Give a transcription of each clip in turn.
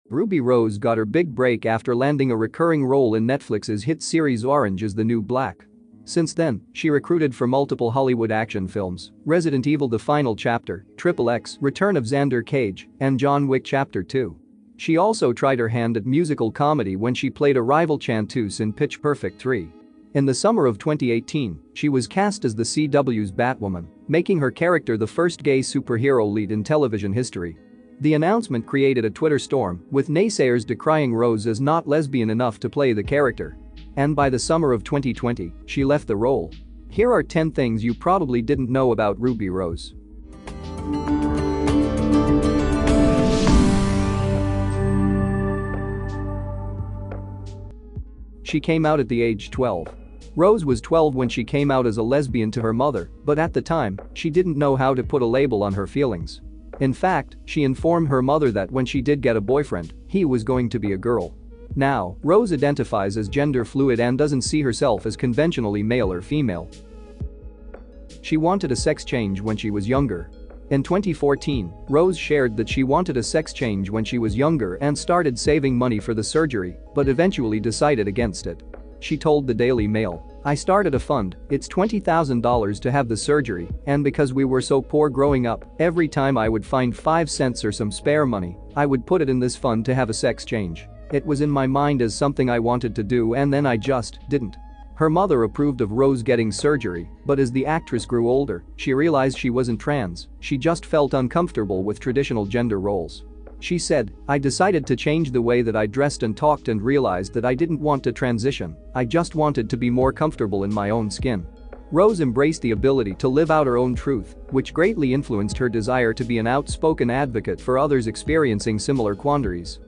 Ruby Rose got her big break after landing a recurring role in Netflix's hit series Orange is the New Black. Since then, she recruited for multiple Hollywood action films, Resident Evil: The Final Chapter, XXX, Return of Xander Cage, and John Wick Chapter 2. She also tried her hand at musical comedy when she played a rival chanteuse in Pitch Perfect 3. In the summer of 2018, she was cast as the CW's Batwoman, making her character the first gay superhero lead in television history. The announcement created a Twitter storm, with naysayers decrying Rose as not lesbian enough to play the character. And by the summer of 2020, she left the role. Here are 10 things you probably didn't know about Ruby Rose. She came out at the age 12. Rose was 12 when she came out as a lesbian to her mother, but at the time, she didn't know how to put a label on her feelings. In fact, she informed her mother that when she did get a boyfriend, he was going to be a girl. Now, Rose identifies as gender fluid and doesn't see herself as conventionally male or female. She wanted a sex change when she was younger. In 2014, Rose shared that she wanted a sex change when she was younger and started saving money for the surgery, but eventually decided against it. She told the Daily Mail, "I started a fund, it's $20,000 to have the surgery, and because we were so poor growing up, every time I would find 5 cents or some spare money, I would put it in this fund to have a sex change. It was in my mind as something I wanted to do and then I just didn't." Her mother approved of Rose getting surgery, but as the actress grew older, she realized she wasn't trans, she just felt uncomfortable with traditional gender roles. She said, "I decided to change the way that I dressed and talked and realized that I didn't want to transition, I just wanted to be more comfortable in my own skin." Rose embraced the ability to live out her own truth, which greatly influenced her desire to be an outspoken advocate for others experiencing similar quandaries.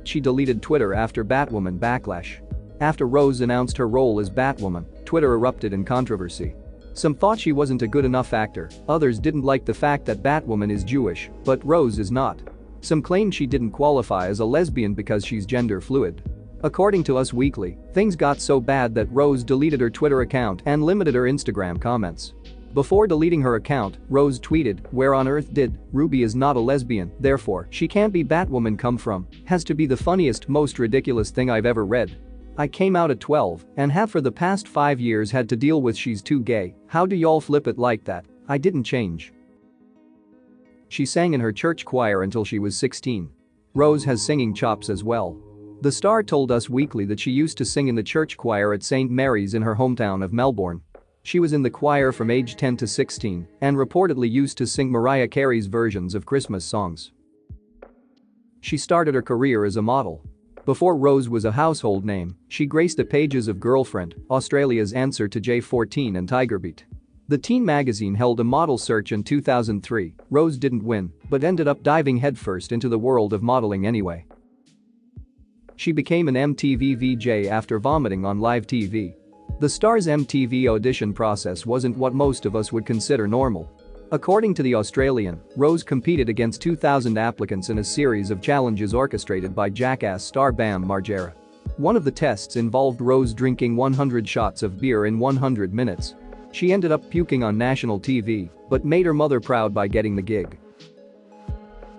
She deleted Twitter after Batwoman backlash. After Rose announced her role as Batwoman, Twitter erupted in controversy. Some thought she wasn't a good enough actor, others didn't like the fact that Batwoman is Jewish, but Rose is not. Some claimed she didn't qualify as a lesbian because she's gender fluid. According to Us Weekly, things got so bad that Rose deleted her Twitter account and limited her Instagram comments. Before deleting her account, Rose tweeted, "Where on earth did Ruby is not a lesbian, therefore she can't be Batwoman come from, has to be the funniest, most ridiculous thing I've ever read. I came out at 12 and have for the past 5 years had to deal with she's too gay, how do y'all flip it like that, I didn't change." She sang in her church choir until she was 16. Rose has singing chops as well. The star told Us Weekly that she used to sing in the church choir at St. Mary's in her hometown of Melbourne. She was in the choir from age 10 to 16 and reportedly used to sing Mariah Carey's versions of Christmas songs. She started her career as a model. Before Rose was a household name, she graced the pages of Girlfriend, Australia's answer to J14 and Tigerbeat. The teen magazine held a model search in 2003. Rose didn't win, but ended up diving headfirst into the world of modeling anyway. She became an MTV VJ after vomiting on live TV. The star's MTV audition process wasn't what most of us would consider normal. According to The Australian, Rose competed against 2,000 applicants in a series of challenges orchestrated by Jackass star Bam Margera. One of the tests involved Rose drinking 100 shots of beer in 100 minutes. She ended up puking on national TV, but made her mother proud by getting the gig.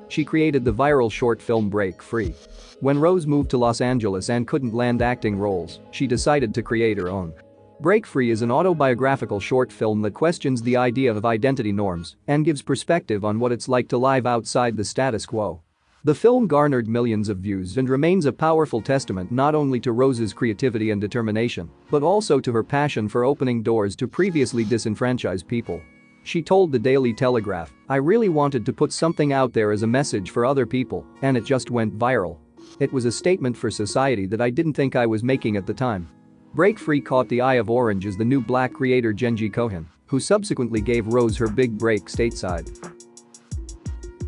She created the viral short film Break Free. When Rose moved to Los Angeles and couldn't land acting roles, she decided to create her own. Break Free is an autobiographical short film that questions the idea of identity norms and gives perspective on what it's like to live outside the status quo. The film garnered millions of views and remains a powerful testament not only to Rose's creativity and determination, but also to her passion for opening doors to previously disenfranchised people. She told the Daily Telegraph, "I really wanted to put something out there as a message for other people, and it just went viral. It was a statement for society that I didn't think I was making at the time." Break Free caught the eye of Orange is the New Black creator Genji Cohen, who subsequently gave Rose her big break stateside.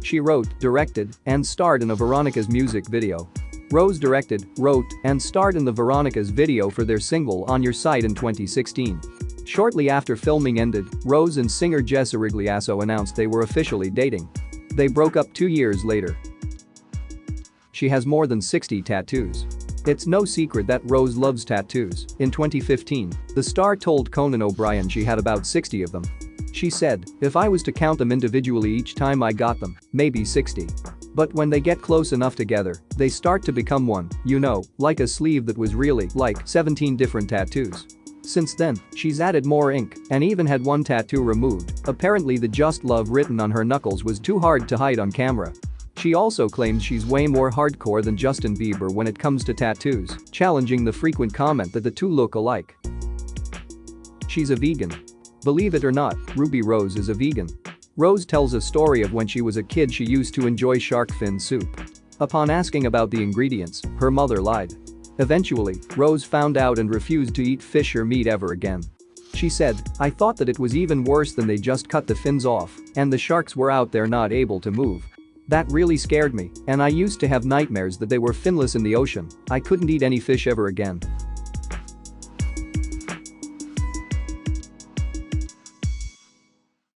She wrote, directed, and starred in a Veronicas music video. Rose directed, wrote, and starred in the Veronicas video for their single On Your Side in 2016. Shortly after filming ended, Rose and singer Jess Arigliasso announced they were officially dating. They broke up 2 years later. She has more than 60 tattoos. It's no secret that Rose loves tattoos. In 2015, the star told Conan O'Brien she had about 60 of them. She said, "If I was to count them individually each time I got them, maybe 60." But when they get close enough together, they start to become one, you know, like a sleeve that was really like 17 different tattoos. Since then, she's added more ink and even had one tattoo removed. Apparently the "Just Love" written on her knuckles was too hard to hide on camera. She also claims she's way more hardcore than Justin Bieber when it comes to tattoos, challenging the frequent comment that the two look alike. She's a vegan. Believe it or not, Ruby Rose is a vegan. Rose tells a story of when she was a kid she used to enjoy shark fin soup. Upon asking about the ingredients, her mother lied. Eventually, Rose found out and refused to eat fish or meat ever again. She said, "I thought that it was even worse than they just cut the fins off and the sharks were out there not able to move. That really scared me, and I used to have nightmares that they were finless in the ocean. I couldn't eat any fish ever again."